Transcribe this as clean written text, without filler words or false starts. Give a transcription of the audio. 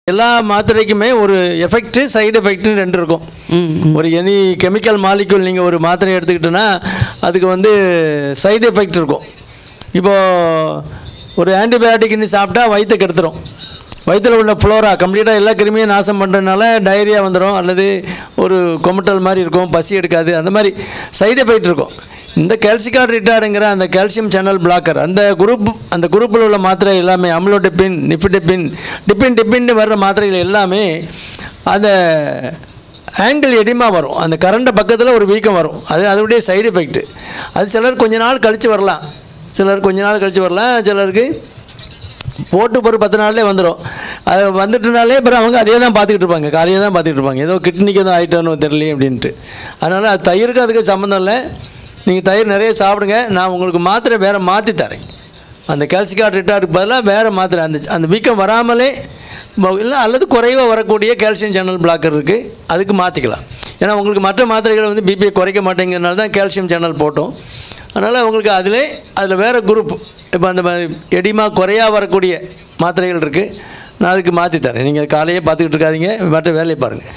எல்லா மாத்திரைக்குமே ஒரு effect side எஃபெக்ட்னு ரெண்டு இருக்கும். ஒரு எனி கெமிக்கல் மாலிக்யூல் நீங்கள் ஒரு மாத்திரை எடுத்துக்கிட்டோன்னா அதுக்கு வந்து சைடு எஃபெக்ட் இருக்கும். இப்போது ஒரு ஆன்டிபயோட்டிக்னு சாப்பிட்டா வயிற்று கெடுத்துரும். வயிற்றில் உள்ள ஃப்ளோரா கம்ப்ளீட்டாக எல்லா கிருமியும் நாசம் பண்ணுறதுனால டயரியா வந்துடும், அல்லது ஒரு கொமட்டல் மாதிரி இருக்கும், பசி எடுக்காது, அந்த மாதிரி சைடு எஃபெக்ட் இருக்கும். இந்த கால்சிகாட் ரிட்டார்டுங்கிற அந்த கால்சியம் சேனல் பிளாக்கர் அந்த குரூப்பில் உள்ள மாத்திரை எல்லாமே அம்லோடிப்பின், நிஃபிடெப்பின், டிப்பின் வர்ற மாத்திரைகள் எல்லாமே அந்த ஆங்கிள் எடிமா வரும். அந்த கரண்ட பக்கத்தில் ஒரு வீக்கம் வரும். அதோடைய சைடு எஃபெக்ட். அது சிலர் கொஞ்ச நாள் கழித்து வரலாம், சிலருக்கு போட்டு ஒரு 10 நாள்லேயே வந்துடும். அது வந்துட்டுனாலே அப்புறம் அவங்க அதே தான் பார்த்துக்கிட்டு இருப்பாங்க, காலையே தான் பார்த்துக்கிட்டு இருப்பாங்க, ஏதோ கிட்னிக்கு எதுவும் ஆகிட்டோன்னு தெரியலையே அப்படின்ட்டு. அதனால் அது தயிருக்கு அதுக்கு சம்மந்தம் இல்லை. நீங்கள் தயிர் நிறைய சாப்பிடுங்க, நான் உங்களுக்கு மாத்திரை வேறு மாற்றி தரேன். அந்த கால்சிகாட் ரிட்டார்டுக்கு பதிலாக வேறு மாத்திரை அந்த வீக்கம் வராமலே இல்லை அல்லது குறைவாக வரக்கூடிய கால்சியம் சேனல் பிளாக்கர் இருக்குது, அதுக்கு மாற்றிக்கலாம். ஏன்னா உங்களுக்கு மற்ற மாத்திரைகளை வந்து பிபியை குறைக்க மாட்டேங்கிறனால தான் கால்சியம் சேனல் போட்டோம். அதனால் உங்களுக்கு அதில் வேறு குரூப் இப்போ அந்த எடிமா குறையாக வரக்கூடிய மாத்திரைகள் இருக்குது, நான் அதுக்கு மாற்றி தரேன். நீங்கள் காலையே பார்த்துக்கிட்டு இருக்காதீங்க, மற்ற வேலையை பாருங்கள்.